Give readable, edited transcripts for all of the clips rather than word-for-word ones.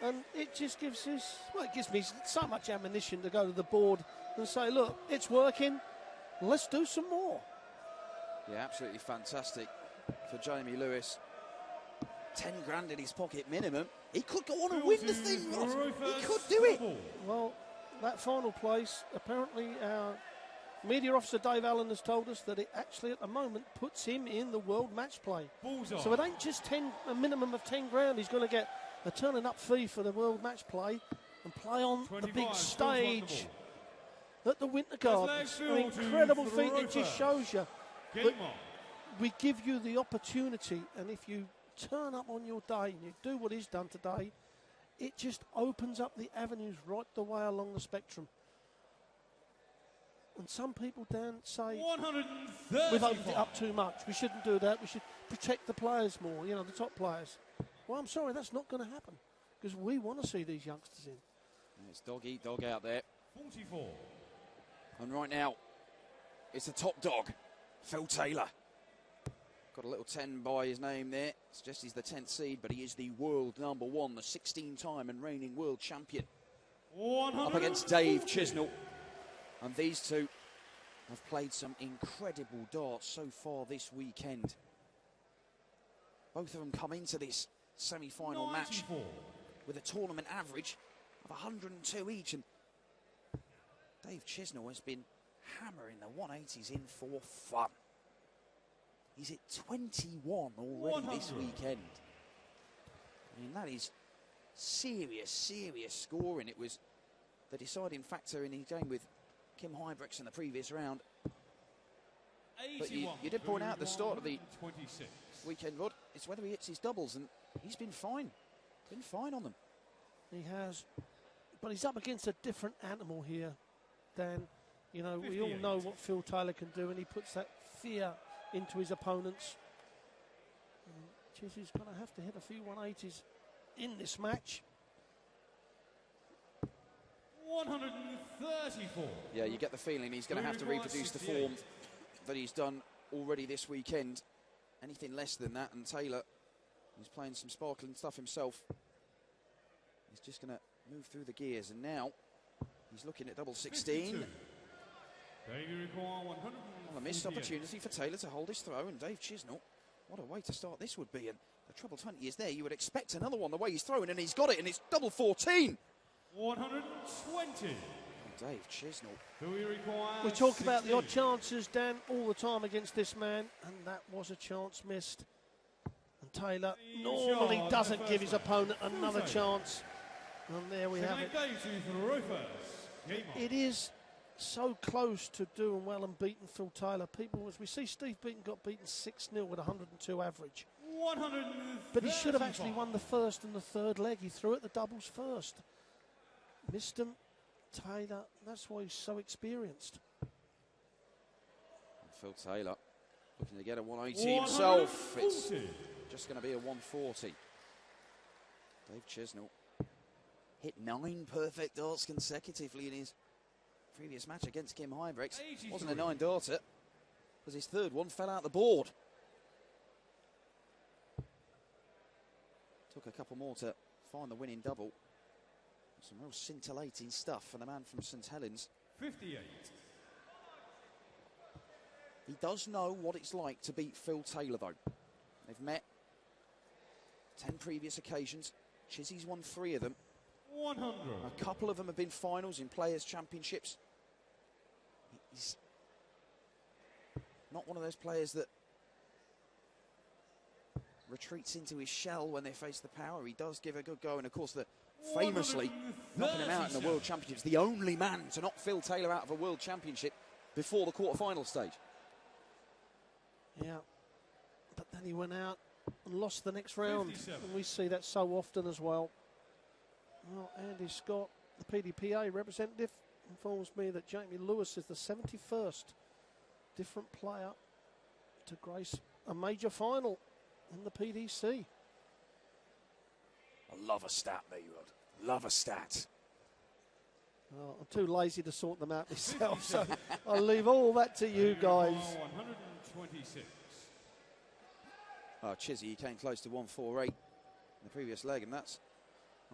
And it just gives us, well, it gives me so much ammunition to go to the board and say, look, it's working, let's do some more. Yeah, absolutely fantastic for Jamie Lewis. 10 grand in his pocket minimum. He could go on and win the thing, Rod. He could do it. Well, that final place, apparently our media officer Dave Allen has told us that it actually at the moment puts him in the world match play. Bullseye. So it ain't just a minimum of 10 grand. He's going to get a turning up fee for the world match play and play on the big stage at the Winter Gardens. An incredible feat. It just shows you that we give you the opportunity, and if you turn up on your day and you do what he's done today, it just opens up the avenues right the way along the spectrum. And some people, Dan, say we've opened it up too much. We shouldn't do that. We should protect the players more, you know, the top players. Well, I'm sorry, that's not going to happen because we want to see these youngsters in. And it's dog eat dog out there. 44. And right now, it's the top dog, Phil Taylor. Got a little 10 by his name there. Suggests he's the 10th seed, but he is the world number 1, the 16-time and reigning world champion. Up against Dave Chisnell. And these two have played some incredible darts so far this weekend. Both of them come into this semi-final match with a tournament average of 102 each. And Dave Chisnell has been hammering the 180s in for fun. He's at 21 already this weekend. I mean, that is serious scoring. It was the deciding factor in his game with Kim Huybrechts in the previous round. But you did point out at the start of the weekend, Rod, it's whether he hits his doubles, and he's been fine. Been fine on them. He has. But he's up against a different animal here, Dan. You know, we all know what Phil Taylor can do, and he puts that fear into his opponents. Chizzy's going to have to hit a few 180s in this match. 134. Yeah, you get the feeling he's going to have to reproduce the form that he's done already this weekend. Anything less than that, and Taylor, who's playing some sparkling stuff himself, he's just going to move through the gears. And now he's looking at double 16. Well, a missed opportunity for Taylor to hold his throw, and Dave Chisnell, what a way to start this would be. And the treble 20 is there. You would expect another one the way he's throwing, and he's got it, and it's double 14. 120. Dave Chisnell. We talk about the odd chances, Dan, all the time against this man, and that was a chance missed. And Taylor normally doesn't give his opponent another chance. And there we have it. It is so close to doing well and beating Phil Taylor. People, as we see, Steve Beaton got beaten 6-0 with 102 average. But he should have actually won the first and the third leg. He threw at the doubles first. Missed him. Taylor, that's why he's so experienced. And Phil Taylor looking to get a 180 himself. It's just going to be a 140. Dave Chisnell hit 9 perfect darts consecutively in his previous match against Kim Huybrechts. Wasn't a 9-darter, because his third one fell out the board. Took a couple more to find the winning double. Some real scintillating stuff for the man from St Helens. 58. He does know what it's like to beat Phil Taylor, though. They've met 10 previous occasions. Chizzy's won 3 of them. 100. A couple of them have been finals in Players' Championships. He's not one of those players that retreats into his shell when they face the power. He does give a good go, and of course, famously knocking him out in the World Championships, the only man to knock Phil Taylor out of a World Championship before the quarter-final stage. Yeah, but then he went out and lost the next round, and we see that so often as well. Well, Andy Scott, the PDPA representative, informs me that Jamie Lewis is the 71st different player to grace a major final in the PDC. I love a stat, me, Rod. Love a stat. Well, I'm too lazy to sort them out myself, so I'll leave all that to you guys. 126. Chizzy, he came close to 148 in the previous leg, and that's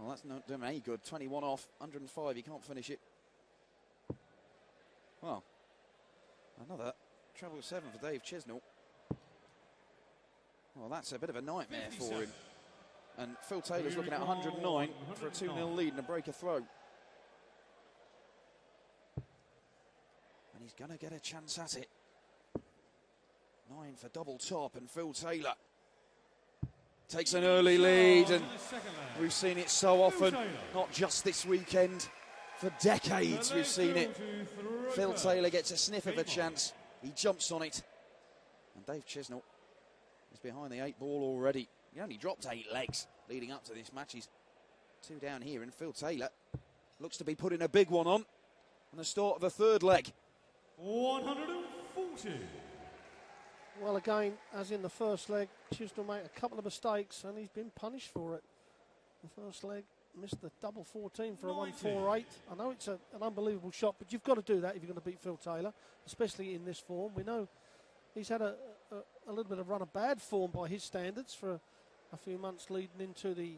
Well, that's not doing any good. 21 off, 105. He can't finish it. Well, another treble 7 for Dave Chisnell. Well, that's a bit of a nightmare for him. And Phil Taylor's looking at 109 for a 2-0 lead and a breaker throw. And he's going to get a chance at it. 9 for double top, and Phil Taylor takes an early lead, and we've seen it so often, not just this weekend, for decades we've seen it. Phil Taylor gets a sniff of a chance, he jumps on it, and Dave Chisnell is behind the 8 ball already. He only dropped 8 legs leading up to this match. He's 2 down here, and Phil Taylor looks to be putting a big one on the start of the 3rd leg. 140. Well, again, as in the first leg, Chisnell made a couple of mistakes and he's been punished for it. The first leg, missed the double 14 for a 148. I know it's an unbelievable shot, but you've got to do that if you're going to beat Phil Taylor, especially in this form. We know he's had a little bit of run of bad form by his standards for a few months leading into the,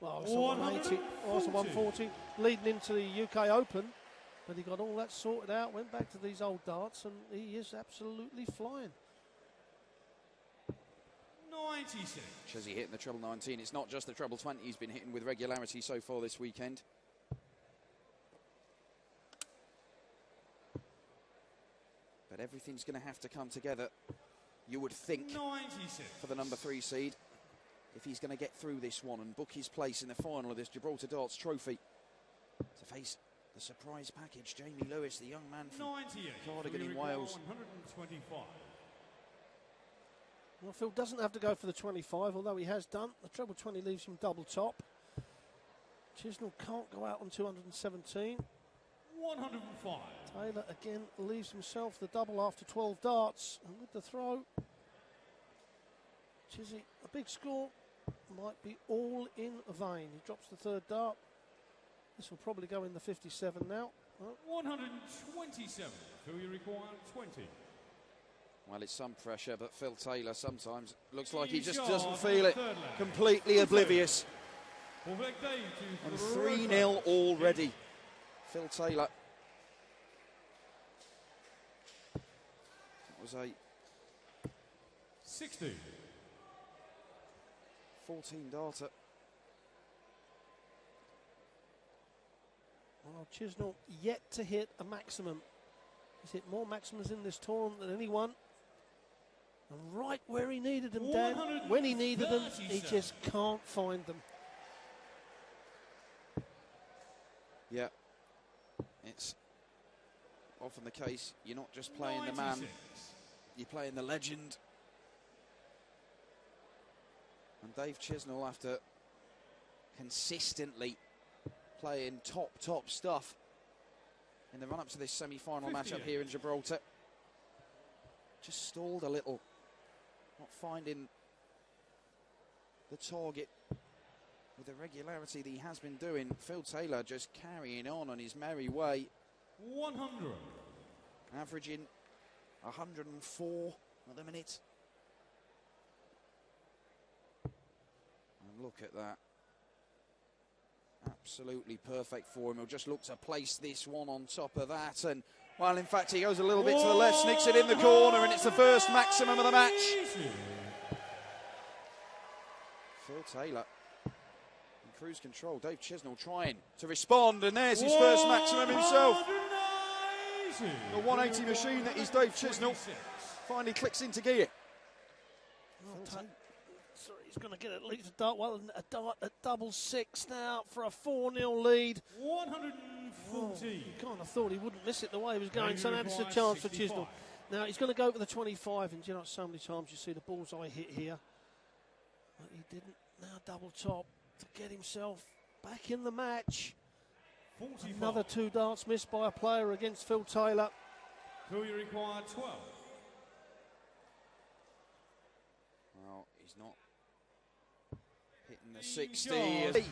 well, it's a 180, or it's a 140, leading into the UK Open. But he got all that sorted out, went back to these old darts, and he is absolutely flying. 96. Chesney hitting the treble 19. It's not just the treble 20 he's been hitting with regularity so far this weekend. But everything's going to have to come together, you would think, 96. for the number 3 seed, if he's going to get through this one and book his place in the final of this Gibraltar Darts Trophy to face the surprise package. Jamie Lewis, the young man from Cardigan in Wales. 125. Well, Phil doesn't have to go for the 25, although he has done. The treble 20 leaves him double top. Chisnell can't go out on 217. 105. Taylor again leaves himself the double after 12 darts. And with the throw, Chizzy, a big score, might be all in vain. He drops the 3rd dart. This will probably go in the 57 now. 127. Phil, you require 20. Well, it's some pressure, but Phil Taylor sometimes looks like he just doesn't feel it. Completely oblivious. And 3-0 already. Phil Taylor. That was a 60. 14 darter. Well, Chisnell yet to hit a maximum. He's hit more maximums in this tournament than anyone. And right where he needed them, Dan, when he needed them, he just can't find them. Yeah, it's often the case. You're not just playing the man, you're playing the legend. And Dave Chisnell, after consistently playing top stuff in the run-up to this semi-final matchup here in Gibraltar, just stalled a little, not finding the target with the regularity that he has been doing. Phil Taylor just carrying on his merry way. 100. Averaging 104 at the minute. And look at that. Absolutely perfect for him. He'll just look to place this one on top of that. And, well, in fact, he goes a little bit to the left, sneaks it in the corner, and it's the first maximum of the match. Phil Taylor in cruise control. Dave Chisnell trying to respond, and there's his first maximum himself. The 180 machine that is Dave Chisnell finally clicks into gear. Sorry, he's going to get at least a dart. Well, a dart at double 6 now for a 4-0 lead. 114. Kind of thought he wouldn't miss it the way he was going, so that's a chance for Chisnell. Now he's going to go for the 25, and you know, so many times you see the bullseye hit here. But he didn't. Now double top to get himself back in the match. 45. Another 2 darts missed by a player against Phil Taylor. Phil, you require 12. Well, he's not hitting the 60.